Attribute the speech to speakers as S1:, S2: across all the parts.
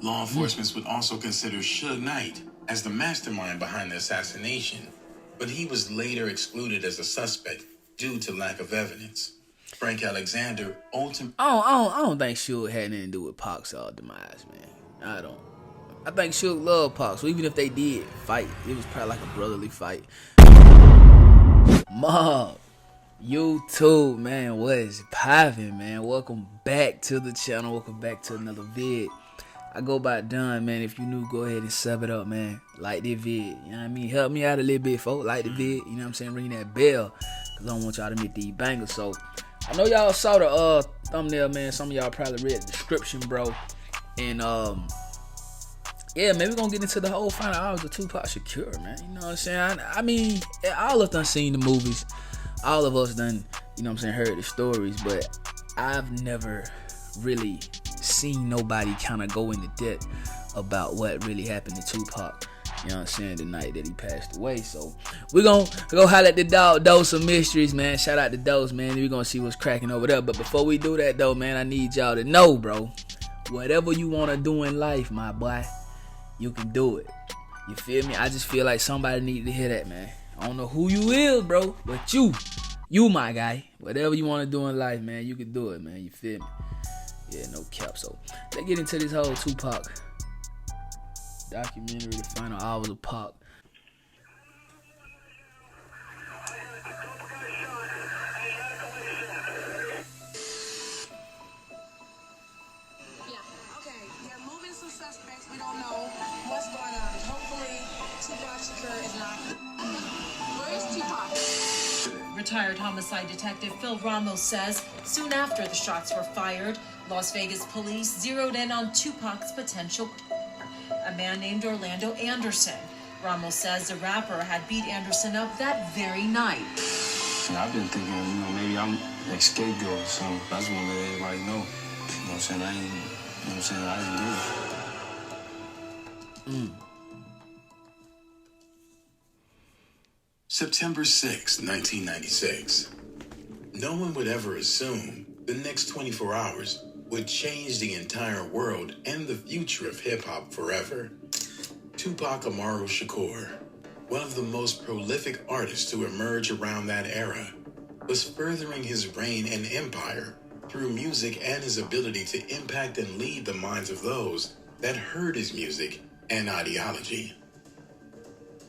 S1: Law enforcement would also consider Suge Knight as the mastermind behind the assassination, but he was later excluded as a suspect due to lack of evidence. Frank Alexander ultimately...
S2: I don't think Suge had anything to do with Pac's demise, man. I don't. I think Suge loved Pac, so even if they did fight, it was probably like a brotherly fight. Mob, YouTube, man, what is poppin', man? Welcome back to the channel. Welcome back to another vid. I go by done, man. If you new, go ahead and sub it up, man. Like this vid, you know what I mean? Help me out a little bit, folks. Like the vid, you know what I'm saying? Ring that bell, because I don't want y'all to miss these bangers. So, I know y'all saw the thumbnail, man. Some of y'all probably read the description, bro. And, yeah, man, we're gonna get into the whole final hours of 2Pac Shakur, man. You know what I'm saying? I mean, all of us done seen the movies. All of us done, you know what I'm saying, heard the stories. But I've never really seen nobody kind of go into depth about what really happened to Tupac. You know what I'm saying? The night that he passed away. So we're gonna go holler at the dog, Dose of Mysteries, man. Shout out to Dose, man. We're gonna see what's cracking over there. But before we do that, though, man, I need y'all to know, bro. Whatever you wanna do in life, my boy, you can do it. You feel me? I just feel like somebody needed to hear that, man. I don't know who you is, bro, but you my guy. Whatever you want to do in life, man, you can do it, man. You feel me? Yeah, no cap. So let's get into this whole Tupac documentary, the final hours of Pac.
S3: We don't know what's going on. Hopefully, 2Pac Shakur is not. Where is Tupac?
S4: Retired homicide detective Phil Ramos says soon after the shots were fired, Las Vegas police zeroed in on Tupac's potential, a man named Orlando Anderson. Ramos says the rapper had beat Anderson up that very night.
S5: And I've been thinking, maybe I'm like scapegoat or something. I just want to let everybody know. You know what I'm saying? I didn't do it.
S1: September 6, 1996. No one would ever assume the next 24 hours would change the entire world and the future of hip-hop forever. Tupac Amaru Shakur, one of the most prolific artists to emerge around that era, was furthering his reign and empire through music and his ability to impact and lead the minds of those that heard his music and ideology.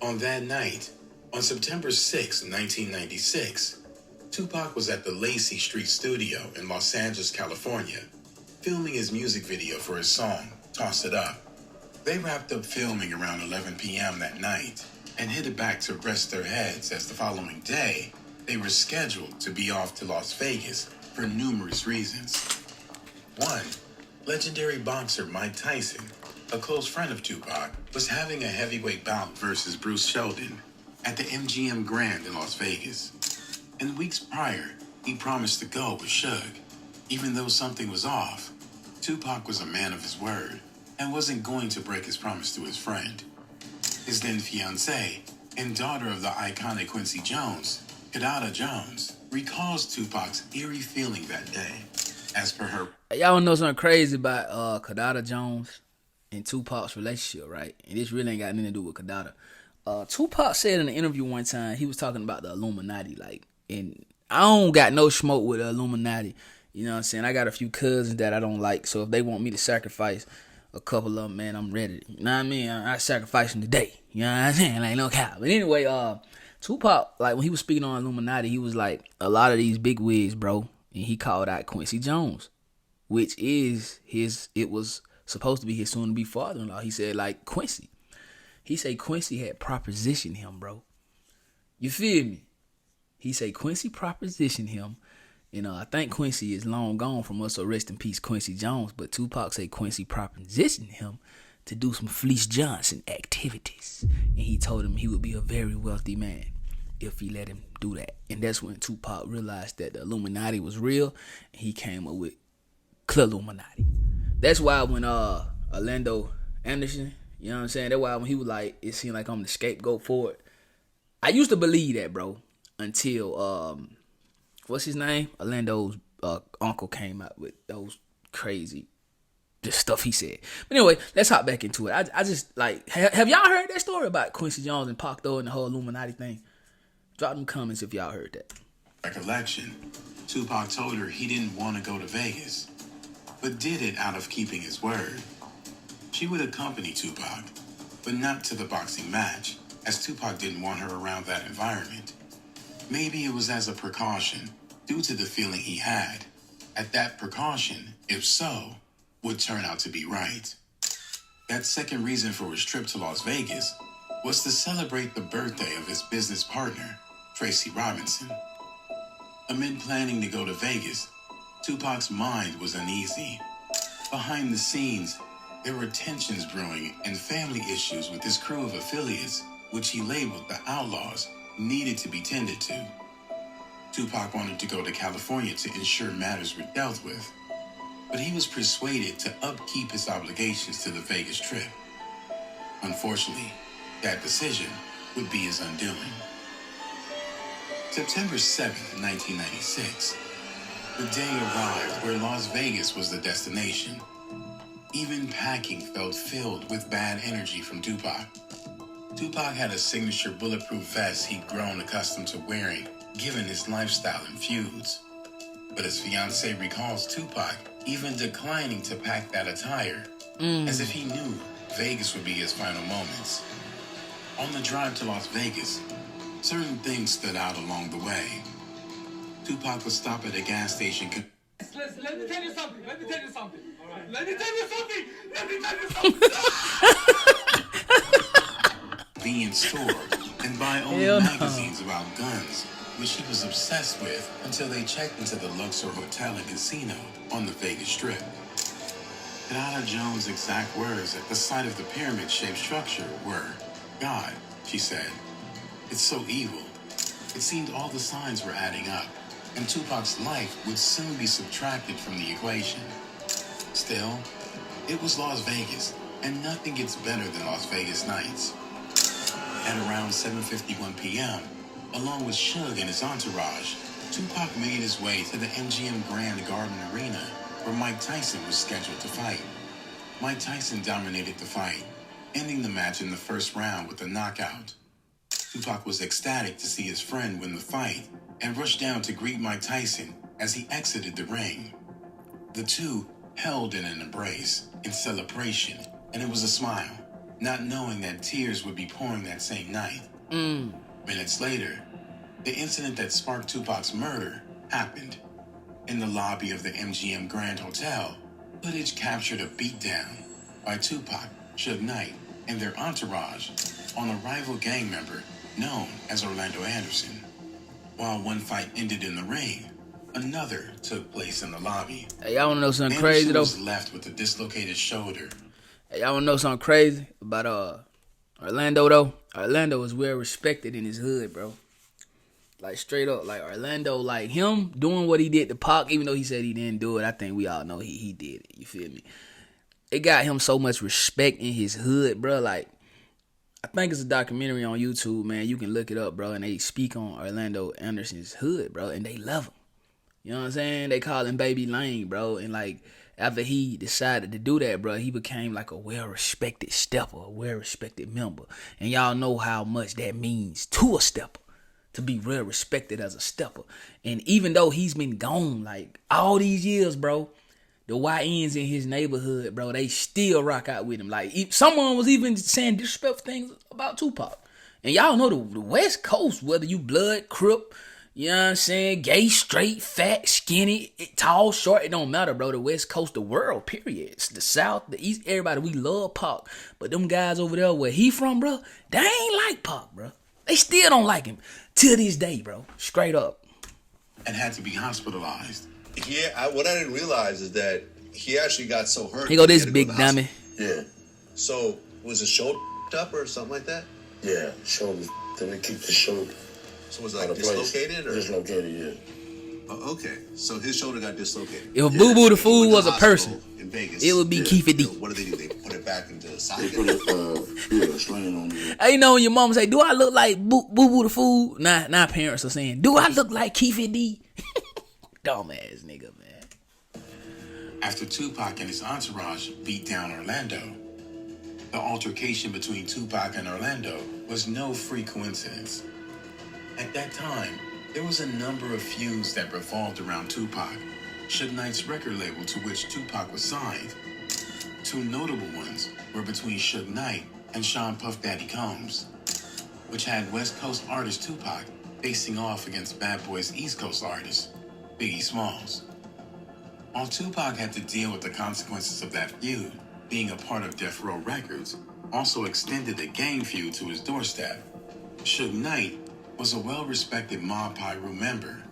S1: On that night, on September 6, 1996, Tupac was at the Lacey Street studio in Los Angeles, California, filming his music video for his song, Toss It Up. They wrapped up filming around 11 p.m. that night and headed back to rest their heads, as the following day, they were scheduled to be off to Las Vegas for numerous reasons. One, legendary boxer Mike Tyson, a close friend of Tupac, was having a heavyweight bout versus Bruce Sheldon at the MGM Grand in Las Vegas. And weeks prior, he promised to go with Suge. Even though something was off, Tupac was a man of his word and wasn't going to break his promise to his friend. His then fiancée and daughter of the iconic Quincy Jones, Kidada Jones, recalls Tupac's eerie feeling that day. As per her...
S2: Y'all know something crazy about Kidada Jones and Tupac's relationship, right? And this really ain't got nothing to do with Kidada. Tupac said in an interview one time, he was talking about the Illuminati, like, and I don't got no smoke with the Illuminati. You know what I'm saying? I got a few cousins that I don't like, so if they want me to sacrifice a couple of them, man, I'm ready. You know what I mean? I sacrifice them today. You know what I'm saying? Like, no cap. But anyway, Tupac, like, when he was speaking on Illuminati, he was like, a lot of these big wigs, bro, and he called out Quincy Jones, which is it was supposed to be his soon-to-be father-in-law. He said, like, Quincy. He said Quincy had propositioned him, bro. You feel me? He said Quincy propositioned him. You know, I think Quincy is long gone from us, so rest in peace, Quincy Jones. But Tupac said Quincy propositioned him to do some Fleece Johnson activities. And he told him he would be a very wealthy man if he let him do that. And that's when Tupac realized that the Illuminati was real. And he came up with Illuminati. That's why when Orlando Anderson, you know what I'm saying? That's why when he was like, it seemed like I'm the scapegoat for it. I used to believe that, bro, until, what's his name? Orlando's uncle came out with those crazy the stuff he said. But anyway, let's hop back into it. I just like, have y'all heard that story about Quincy Jones and Pac though and the whole Illuminati thing? Drop them comments if y'all heard that.
S1: Recollection, Tupac told her he didn't want to go to Vegas, but did it out of keeping his word. She would accompany Tupac, but not to the boxing match, as Tupac didn't want her around that environment. Maybe it was as a precaution, due to the feeling he had. At that precaution, if so, would turn out to be right. That second reason for his trip to Las Vegas was to celebrate the birthday of his business partner, Tracy Robinson. Amid planning to go to Vegas, Tupac's mind was uneasy. Behind the scenes, there were tensions brewing and family issues with his crew of affiliates, which he labeled the Outlaws, needed to be tended to. Tupac wanted to go to California to ensure matters were dealt with, but he was persuaded to upkeep his obligations to the Vegas trip. Unfortunately, that decision would be his undoing. September 7th, 1996. The day arrived where Las Vegas was the destination. Even packing felt filled with bad energy from Tupac. Tupac had a signature bulletproof vest he'd grown accustomed to wearing, given his lifestyle and feuds. But his fiancée recalls Tupac even declining to pack that attire, as if he knew Vegas would be his final moments. On the drive to Las Vegas, certain things stood out along the way. Tupac would stop at a gas station.
S6: Let me tell you something. Let me tell you something. All right. Let me tell you something.
S1: Convenience store and buy only magazines about guns, which he was obsessed with until they checked into the Luxor Hotel and Casino on the Vegas Strip. Kadada Jones' exact words at the site of the pyramid-shaped structure were, "God," she said, "it's so evil." It seemed all the signs were adding up, and Tupac's life would soon be subtracted from the equation. Still, it was Las Vegas, and nothing gets better than Las Vegas nights. At around 7:51 p.m., along with SUGE and his entourage, Tupac made his way to the MGM Grand Garden Arena, where Mike Tyson was scheduled to fight. Mike Tyson dominated the fight, ending the match in the first round with a knockout. Tupac was ecstatic to see his friend win the fight and rushed down to greet Mike Tyson as he exited the ring. The two held in an embrace in celebration, and it was a smile, not knowing that tears would be pouring that same night. Minutes later, the incident that sparked Tupac's murder happened. In the lobby of the MGM Grand Hotel, footage captured a beatdown by Tupac, Suge Knight, and their entourage on a rival gang member known as Orlando Anderson. While one fight ended in the ring, another took place in the lobby.
S2: Hey, y'all wanna know something
S1: Anderson
S2: crazy though?
S1: was left with a dislocated shoulder.
S2: Hey, y'all wanna know something crazy about Orlando though? Orlando is well respected in his hood, bro. Like straight up, like Orlando, like him doing what he did to Pac, even though he said he didn't do it, I think we all know he did it. You feel me? It got him so much respect in his hood, bro. Like, I think it's a documentary on YouTube, man. You can look it up, bro. And they speak on Orlando Anderson's hood, bro. And they love him. You know what I'm saying? They call him Baby Lane, bro. And like, after he decided to do that, bro, he became like a well-respected stepper, a well-respected member. And y'all know how much that means to a stepper, to be well respected as a stepper. And even though he's been gone like all these years, bro, the YNs in his neighborhood, bro, they still rock out with him. Like, someone was even saying disrespectful things about Tupac. And y'all know the West Coast, whether you blood, crip, you know what I'm saying, gay, straight, fat, skinny, tall, short, it don't matter, bro. The West Coast, the world, period. It's the South, the East, everybody, we love Pac. But them guys over there where he from, bro, they ain't like Pac, bro. They still don't like him to this day, bro. Straight up.
S1: And had to be hospitalized.
S7: Yeah, what I didn't realize is that he actually got so hurt.
S2: Here go this
S7: he had to
S2: big
S7: to the
S2: dummy.
S7: hospital. Yeah. So, was his shoulder up or something like that?
S8: Yeah, shoulder. Then they keep the shoulder.
S7: So was it like dislocated? Or?
S8: Dislocated, yeah.
S7: Oh, okay. So his shoulder got dislocated.
S2: If Boo Boo the Fool was a person,
S7: in Vegas,
S2: it would be Keith D.
S7: What do? They put it back into the
S8: They
S7: socket?
S8: put a sling on you.
S2: Hey, you know when your mama say, do I look like Boo Boo the Fool? Now parents are saying, do I look like Keith D? Dumbass nigga, man.
S1: after Tupac and his entourage beat down Orlando. The altercation between Tupac and Orlando was no free coincidence. At that time, there was a number of feuds that revolved around Tupac, Suge Knight's record label to which Tupac was signed. Two notable ones were between Suge Knight and Sean Puff Daddy Combs, which had West Coast artist Tupac facing off against Bad Boy's East Coast artist, Biggie Smalls. While Tupac had to deal with the consequences of that feud, being a part of Death Row Records also extended a gang feud to his doorstep. Suge Knight was a well-respected Mob Piru member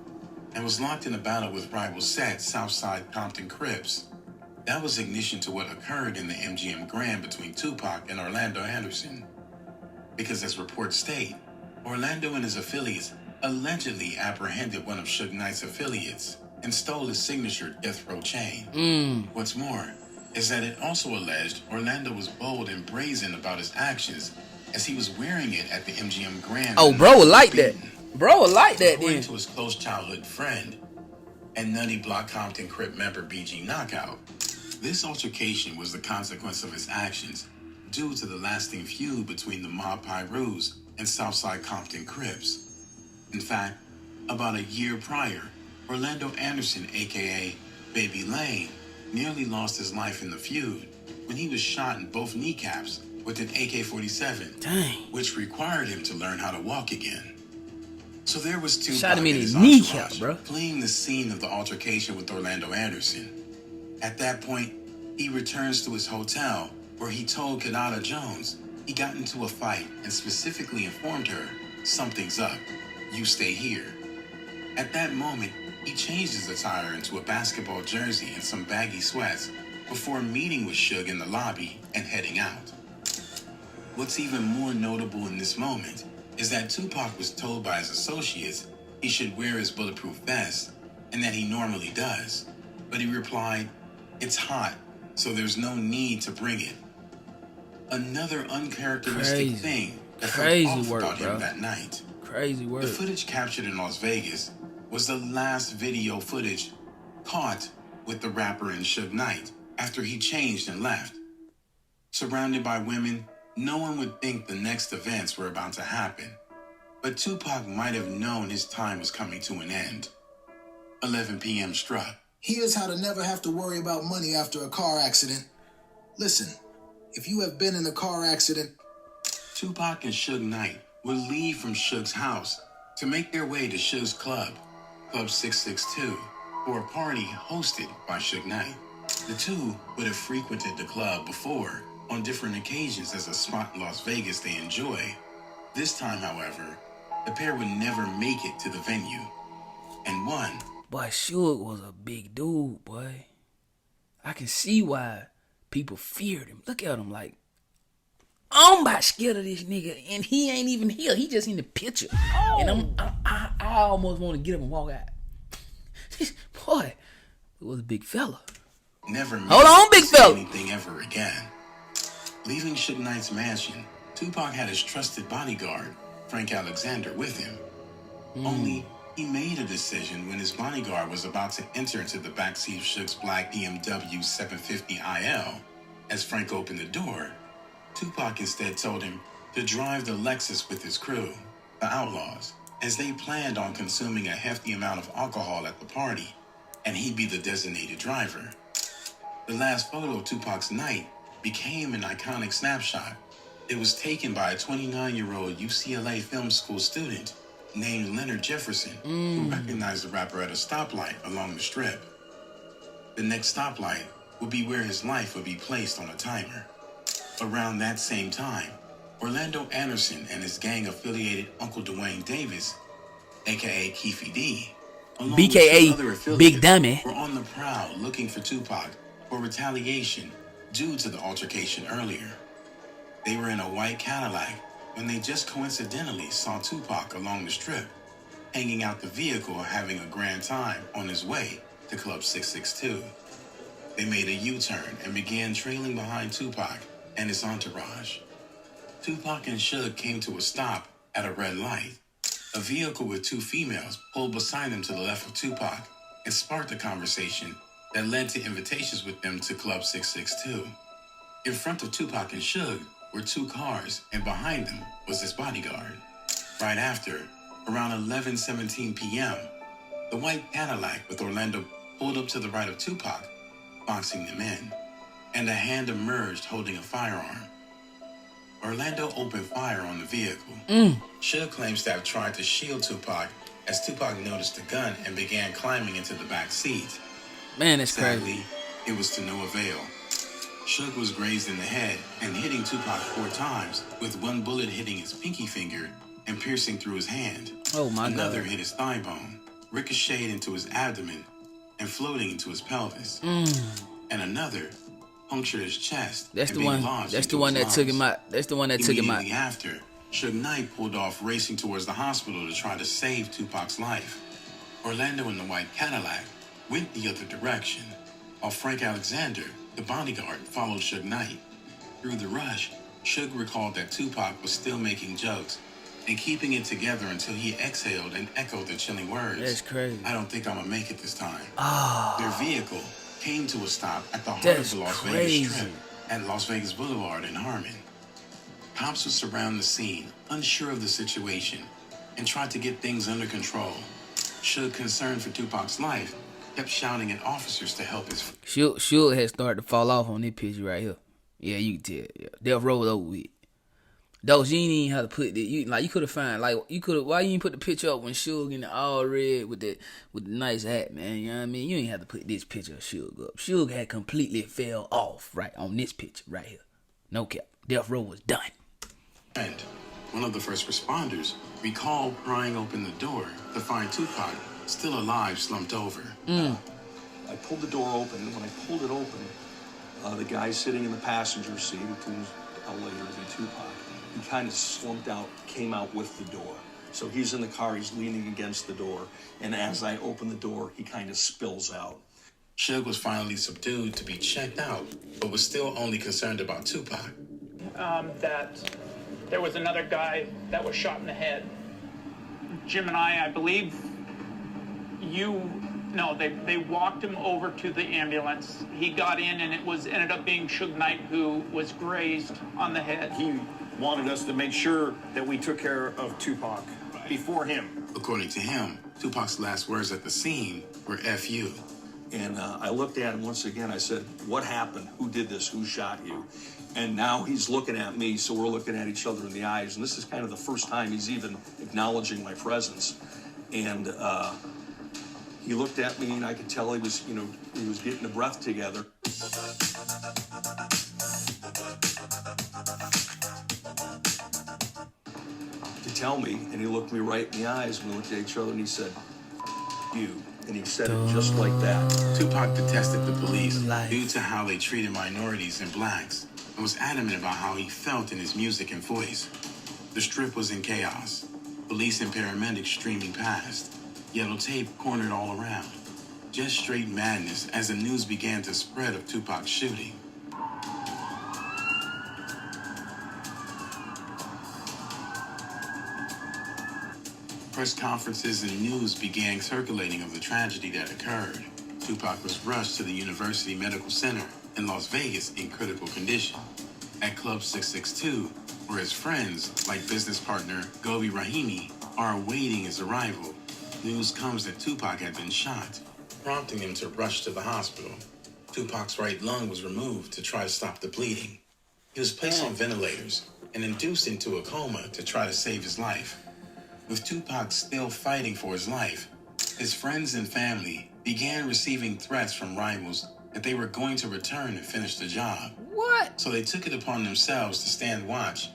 S1: and was locked in a battle with rival set Southside Compton Crips. That was ignition to what occurred in the MGM Grand between Tupac and Orlando Anderson. Because as reports state, Orlando and his affiliates allegedly apprehended one of Suge Knight's affiliates and stole his signature Death Row chain. What's more is that it also alleged Orlando was bold and brazen about his actions as he was wearing it at the MGM Grand.
S2: Oh, bro would like that. Bro would like that
S1: According
S2: then.
S1: to his close childhood friend and Nutty Block Compton Crip member BG Knockout, this altercation was the consequence of his actions due to the lasting feud between the Mob Pirus and Southside Compton Crips. In fact, about a year prior, Orlando Anderson, aka Baby Lane, nearly lost his life in the feud when he was shot in both kneecaps with an AK-47, which required him to learn how to walk again. So there was Tupac
S2: Shot him in
S1: and
S2: his
S1: his
S2: kneecap,
S1: entourage
S2: bro.
S1: fleeing the scene of the altercation with Orlando Anderson. At that point, he returns to his hotel where he told Kadada Jones he got into a fight and specifically informed her, "Something's up. You stay here." At that moment, he changed his attire into a basketball jersey and some baggy sweats before meeting with Suge in the lobby and heading out. What's even more notable in this moment is that Tupac was told by his associates he should wear his bulletproof vest and that he normally does. But he replied, "It's hot, so there's no need to bring it." Another uncharacteristic thing that felt off
S2: work,
S1: about him
S2: bro.
S1: that night.
S2: Crazy word.
S1: The footage captured in Las Vegas was the last video footage caught with the rapper and Suge Knight after he changed and left. Surrounded by women, no one would think the next events were about to happen. But Tupac might have known his time was coming to an end. 11 p.m. struck.
S9: Here's how to never have to worry about money after a car accident. Listen, if you have been in a car accident...
S1: Tupac and Suge Knight would leave from Suge's house to make their way to Suge's club, Club 662, for a party hosted by Suge Knight. The two would have frequented the club before on different occasions as a spot in Las Vegas they enjoy. This time, however, the pair would never make it to the venue. And one...
S2: Boy, Suge was a big dude, boy. I can see why people feared him. Look at him like, I'm about scared of this nigga, and he ain't even here. He just in the picture. And I almost want to get him and walk out. Boy, it was a big fella.
S1: Never
S2: Hold on, big fella.
S1: Anything ever again. Leaving Suge Knight's mansion, Tupac had his trusted bodyguard, Frank Alexander, with him. Only he made a decision when his bodyguard was about to enter into the backseat of Suge's black BMW 750IL. As Frank opened the door, Tupac instead told him to drive the Lexus with his crew, the Outlaws, as they planned on consuming a hefty amount of alcohol at the party, and he'd be the designated driver. The last photo of Tupac's night became an iconic snapshot. It was taken by a 29-year-old UCLA film school student named Leonard Jefferson, who recognized the rapper at a stoplight along the strip. The next stoplight would be where his life would be placed on a timer. Around that same time, Orlando Anderson and his gang-affiliated Uncle Dwayne Davis, a.k.a. Keefy D, along with two other
S2: BKA
S1: affiliates,
S2: Big Dummy,
S1: were on the prowl looking for Tupac for retaliation due to the altercation earlier. They were in a white Cadillac when they just coincidentally saw Tupac along the strip, hanging out the vehicle having a grand time on his way to Club 662. They made a U-turn and began trailing behind Tupac and his entourage. Tupac and Suge came to a stop at a red light. A vehicle with two females pulled beside them to the left of Tupac and sparked a conversation that led to invitations with them to Club 662. In front of Tupac and Suge were two cars, and behind them was his bodyguard. Right after, around 11:17 p.m., the white Cadillac with Orlando pulled up to the right of Tupac, boxing them in, and a hand emerged holding a firearm. Orlando opened fire on the vehicle. Suge claims to have tried to shield Tupac as Tupac noticed the gun and began climbing into the back seat.
S2: Man, it's
S1: Sadly,
S2: crazy.
S1: it was to no avail. Suge was grazed in the head and hitting Tupac 4 times, with one bullet hitting his pinky finger and piercing through his hand.
S2: Oh my
S1: Another
S2: God.
S1: hit his thigh bone, ricocheted into his abdomen, and floating into his pelvis. And another punctured his chest.
S2: That's
S1: and
S2: the
S1: being
S2: one.
S1: lodged
S2: That's the
S1: into
S2: one
S1: his
S2: that took him
S1: lungs.
S2: out. That's the one that took him out.
S1: Immediately after, Suge Knight pulled off racing towards the hospital to try to save Tupac's life. Orlando in the white Cadillac went the other direction, while Frank Alexander, the bodyguard, followed Suge Knight. Through the rush, Suge recalled that Tupac was still making jokes and keeping it together until he exhaled and echoed the chilling words.
S2: That's crazy.
S1: I don't think I'm gonna make it this time.
S2: Ah,
S1: Their vehicle came to a stop at the heart
S2: That's
S1: of the Las
S2: crazy.
S1: Vegas Strip at Las Vegas Boulevard in Harmon. Cops would surround the scene, unsure of the situation, and tried to get things under control. Suge, concerned for Tupac's life, kept shouting at officers to help his
S2: Suge had started to fall off on this picture right here. Yeah, you can tell. Yeah. Death Row was over with. Those you ain't even have to put that. You could have found why you ain't put the picture up when Suge in the all red with the nice hat, man. You know what I mean? You ain't have to put this picture of Suge up. Suge had completely fell off right on this picture right here. No cap. Death Row was done.
S1: friend. One of the first responders recalled prying open the door to find Tupac still alive, slumped over.
S10: I pulled the door open, and when I pulled it open, the guy sitting in the passenger seat, who's later to be Tupac, he kind of slumped out, came out with the door. So he's in the car, he's leaning against the door, and as I open the door, he kind of spills out.
S1: Suge was finally subdued to be checked out, but was still only concerned about Tupac.
S6: That there was another guy that was shot in the head. Jim and I believe they walked him over to the ambulance. He got in, and it ended up being Suge Knight who was grazed on the head.
S10: He wanted us to make sure that we took care of Tupac before him.
S1: According to him, Tupac's last words at the scene were F you.
S10: And I looked at him once again. I said, what happened? Who did this? Who shot you? And now he's looking at me, so we're looking at each other in the eyes. And this is kind of the first time he's even acknowledging my presence. And he looked at me, and I could tell he was getting the breath together. To tell me, and he looked me right in the eyes, and we looked at each other, and he said, you. And he said it just like that.
S1: Tupac detested the police due to how they treated minorities and blacks, and was adamant about how he felt in his music and voice. The strip was in chaos. Police and paramedics streaming past. Yellow tape cornered all around. Just straight madness as the news began to spread of Tupac's shooting. Press conferences and news began circulating of the tragedy that occurred. Tupac was rushed to the University Medical Center in Las Vegas in critical condition. At Club 662, where his friends, like business partner Gobi Rahimi, are awaiting his arrival, news comes that Tupac had been shot, prompting him to rush to the hospital. Tupac's right lung was removed to try to stop the bleeding. He was placed on ventilators and induced into a coma to try to save his life. With Tupac still fighting for his life, his friends and family began receiving threats from rivals that they were going to return and finish the job.
S2: What?
S1: So they took it upon themselves to stand watch,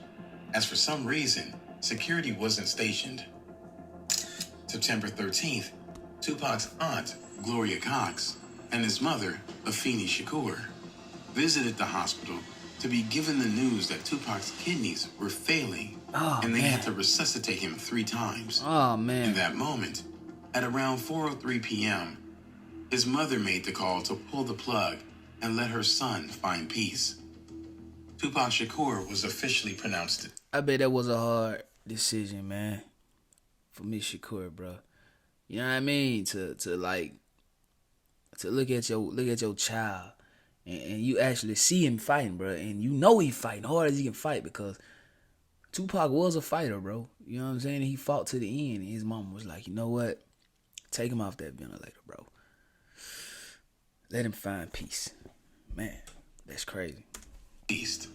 S1: as for some reason, security wasn't stationed. September 13th, Tupac's aunt, Gloria Cox, and his mother, Afeni Shakur, visited the hospital to be given the news that Tupac's kidneys were failing, and they had to resuscitate him 3 times.
S2: Oh, man.
S1: In that moment, at around 4:03 p.m., his mother made the call to pull the plug and let her son find peace. 2Pac Shakur was officially pronounced.
S2: I bet that was a hard decision, man, for Miss Shakur, bro. You know what I mean? To like to look at your child and you actually see him fighting, bro, and you know he fighting hard as he can fight because Tupac was a fighter, bro. You know what I'm saying? He fought to the end, and his mom was like, you know what? Take him off that ventilator, bro. Let him find peace. Man, that's crazy.
S1: East.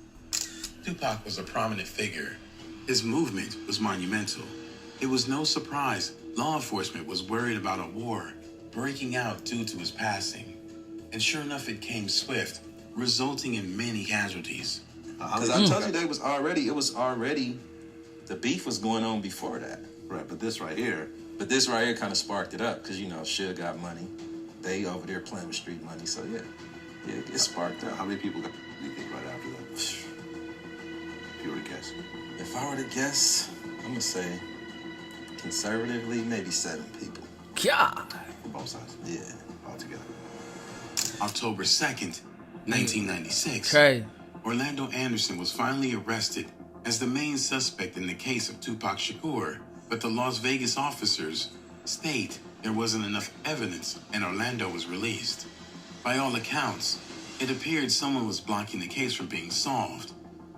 S1: Tupac was a prominent figure. His movement was monumental. It was no surprise law enforcement was worried about a war breaking out due to his passing. And sure enough, it came swift, resulting in many casualties.
S11: Because I told you it was already, the beef was going on before that. Right, but this right here kind of sparked it up because, you know, Suge got money. They over there playing with street money, so yeah, it sparked up.
S12: How many people do you think right after that? If you were to guess.
S11: If I were to guess, I'm going to say conservatively, maybe 7 people.
S2: God.
S12: For both sides?
S11: Yeah.
S12: All together.
S1: October 2nd, 1996.
S2: Okay.
S1: Orlando Anderson was finally arrested as the main suspect in the case of Tupac Shakur, but the Las Vegas officers state there wasn't enough evidence and Orlando was released. By all accounts, it appeared someone was blocking the case from being solved,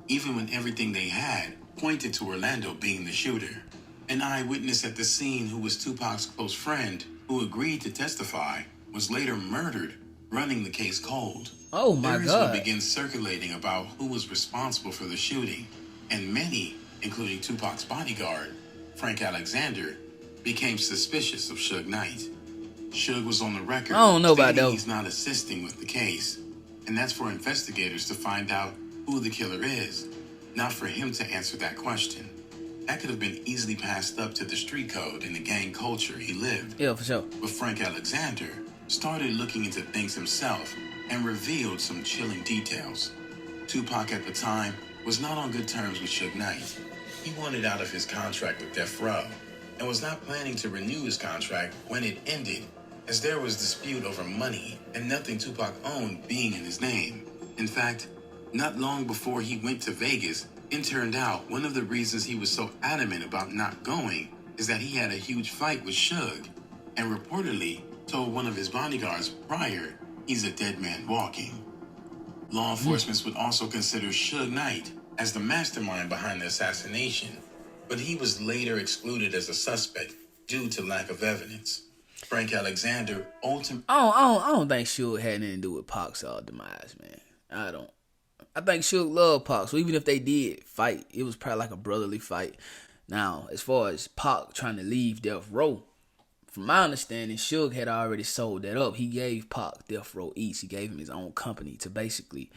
S1: even when everything they had pointed to Orlando being the shooter. An eyewitness at the scene who was Tupac's close friend, who agreed to testify, was later murdered, running the case cold.
S2: Oh my
S1: Theories
S2: God.
S1: would begin circulating about who was responsible for the shooting, and many, including Tupac's bodyguard, Frank Alexander, became suspicious of Suge Knight. Suge was on the record
S2: I don't know about
S1: stating
S2: that.
S1: he's not assisting with the case, and that's for investigators to find out who the killer is, not for him to answer that question. That could have been easily passed up to the street code and the gang culture he lived.
S2: Yeah, for sure.
S1: But Frank Alexander started looking into things himself and revealed some chilling details. Tupac at the time was not on good terms with Suge Knight. He wanted out of his contract with Death Row and was not planning to renew his contract when it ended, as there was dispute over money and nothing Tupac owned being in his name. In fact, not long before he went to Vegas, it turned out one of the reasons he was so adamant about not going is that he had a huge fight with Suge and reportedly told one of his bodyguards prior he's a dead man walking. Law enforcement would also consider Suge Knight as the mastermind behind the assassination, but he was later excluded as a suspect due to lack of evidence. Frank Alexander ultimately...
S2: I don't think Suge had anything to do with Pac's demise, man. I don't. I think Suge loved Pac, so even if they did fight, it was probably like a brotherly fight. Now, as far as Pac trying to leave Death Row, from my understanding, Suge had already sold that up. He gave Pac Death Row East. He gave him his own company to basically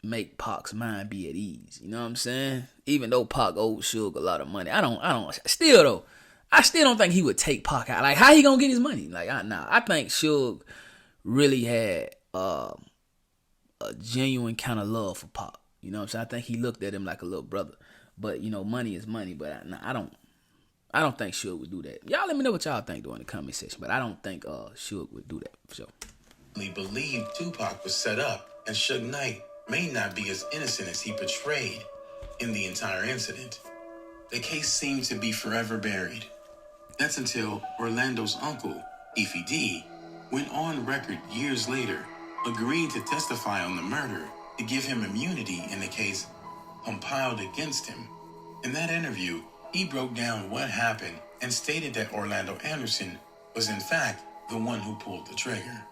S2: make Pac's mind be at ease. You know what I'm saying? Even though Pac owed Suge a lot of money, I still don't think he would take Pac out. Like, how he gonna get his money? Like, I think Suge really had a genuine kind of love for Pac. You know what I'm saying? I think he looked at him like a little brother. But, you know, money is money. But I don't think Suge would do that. Y'all let me know what y'all think during the comment section. But I don't think Suge would do that for sure.
S1: believed Tupac was set up and Suge Knight may not be as innocent as he portrayed in the entire incident. The case seemed to be forever buried. That's until Orlando's uncle, Ify D, went on record years later, agreeing to testify on the murder to give him immunity in the case compiled against him. In that interview, he broke down what happened and stated that Orlando Anderson was in fact the one who pulled the trigger.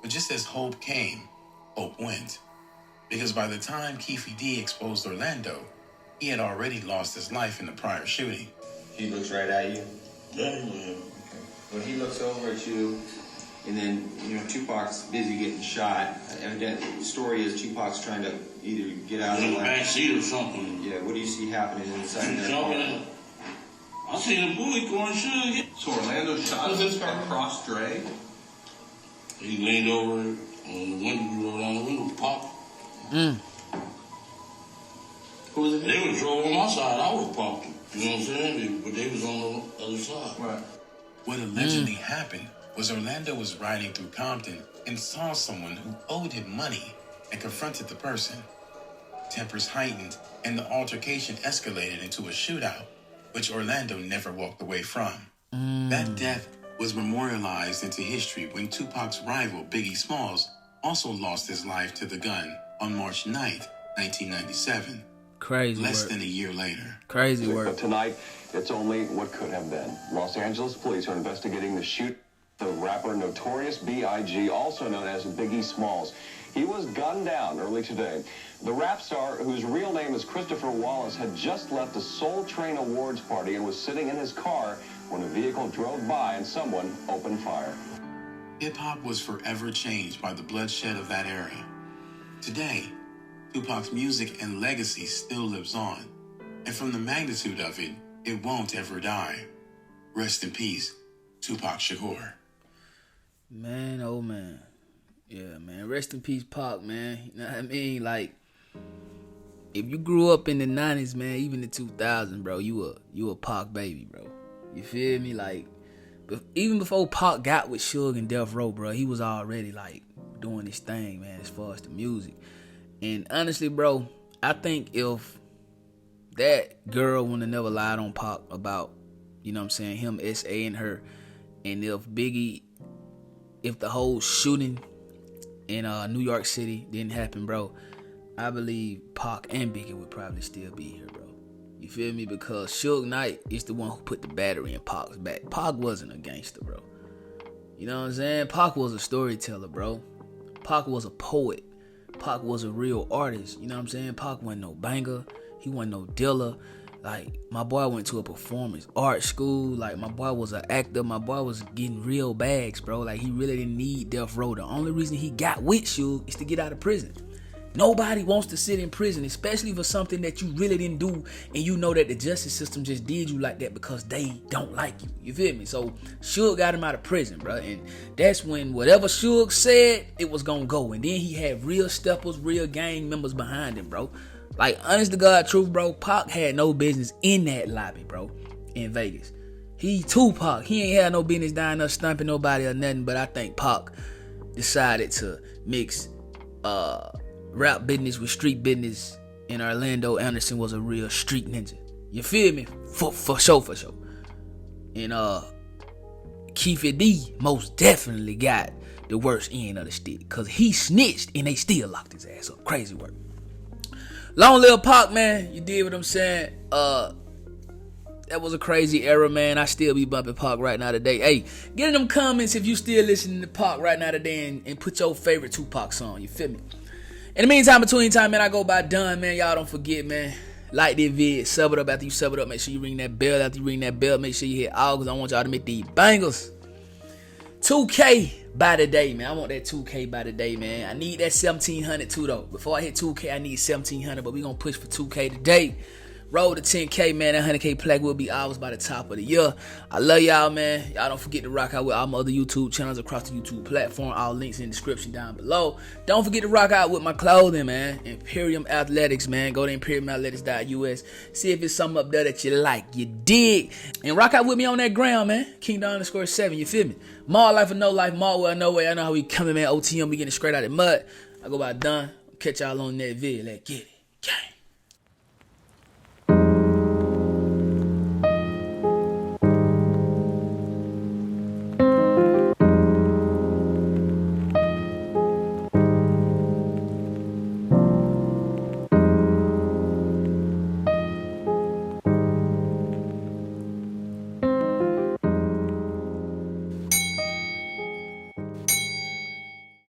S1: But just as hope came, hope went. Because by the time Ify D exposed Orlando, he had already lost his life in the prior shooting.
S5: He looks right at you.
S8: Yeah.
S5: When he looks over at you, and then, Tupac's busy getting shot. Evidently, the story is Tupac's trying to either get out of the
S8: back seat or something.
S5: Yeah, what do you see happening inside that car?
S8: I seen a bullet going Suge.
S11: So Orlando shot across Dre?
S8: He leaned over on the window, rolled down the window, popped.
S11: Who was it?
S8: They was drove on my side, I was popped. You know what I'm saying? But they was on the other side.
S11: Right.
S1: What allegedly happened was Orlando was riding through Compton and saw someone who owed him money and confronted the person. Tempers heightened and the altercation escalated into a shootout, which Orlando never walked away from. That death was memorialized into history when Tupac's rival Biggie Smalls also lost his life to the gun on March 9th, 1997.
S2: Crazy
S1: Less
S2: work.
S1: than a year later.
S2: Crazy
S13: But
S2: work.
S13: tonight, it's only what could have been. Los Angeles police are investigating the shoot of the rapper Notorious B.I.G., also known as Biggie Smalls. He was gunned down early today. The rap star, whose real name is Christopher Wallace, had just left a Soul Train Awards party and was sitting in his car when a vehicle drove by and someone opened fire.
S1: Hip-hop was forever changed by the bloodshed of that era. Today, Tupac's music and legacy still lives on. And from the magnitude of it, it won't ever die. Rest in peace, Tupac Shakur.
S2: Man, oh man. Yeah, man. Rest in peace, Pac, man. You know what I mean? Like, if you grew up in the 90s, man, even the 2000s, bro, you a Pac baby, bro. You feel me? Like, even before Pac got with Suge and Death Row, bro, he was already, like, doing his thing, man, as far as the music. And honestly, bro, I think if that girl would have never lied on Pac about, you know what I'm saying, him SA-ing her, and if the whole shooting in New York City didn't happen, bro, I believe Pac and Biggie would probably still be here, bro. You feel me? Because Suge Knight is the one who put the battery in Pac's back. Pac wasn't a gangster, bro. You know what I'm saying? Pac was a storyteller, bro. Pac was a poet. Pac was a real artist. You know what I'm saying? Pac wasn't no banger. He wasn't no dealer. Like, my boy went to a performance art school. Like, my boy was an actor. My boy was getting real bags, bro. Like, he really didn't need Death Row. The only reason he got with Suge is to get out of prison. Nobody wants to sit in prison, especially for something that you really didn't do, and you know that the justice system just did you like that because they don't like you. You feel me? So Suge got him out of prison, bro, and that's when whatever Suge said, it was gonna go. And then he had real steppers, real gang members behind him, bro. Like, honest to God truth, bro, Pac had no business in that lobby, bro, in Vegas. He Tupac. He ain't had no business down there stumping nobody or nothing, but I think Pac decided to mix rap business with street business, and Orlando Anderson was a real street ninja. You feel me? For sure. And Keefe D most definitely got the worst end of the stick, because he snitched and they still locked his ass up. Crazy work. Long live Pac, man. You did what I'm saying. That was a crazy era, man. I still be bumping Pac right now today. Hey, get in them comments if you still listening to Pac right now today, and put your favorite Tupac song. You feel me? In the meantime, between time, man, I go by Done, man. Y'all don't forget, man. Like this vid, sub it up after you sub it up. Make sure you ring that bell. After you ring that bell, make sure you hit all, because I want y'all to make these bangles. 2K by the day, man. I want that 2K by the day, man. I need that 1700 too, though. Before I hit 2K, I need 1700, but we gonna push for 2K today. Roll to 10K, man. That 100K plaque will be ours by the top of the year. I love y'all, man. Y'all don't forget to rock out with all my other YouTube channels across the YouTube platform. All links in the description down below. Don't forget to rock out with my clothing, man. Imperium Athletics, man. Go to imperiumathletics.us. See if it's something up there that you like. You dig? And rock out with me on that ground, man. Kingdom_7. You feel me? More life or no life. More well, no way. I know how we coming, man. OTM. We getting straight out of the mud. I go by Done. Catch y'all on that vid. Let's get it. Gang.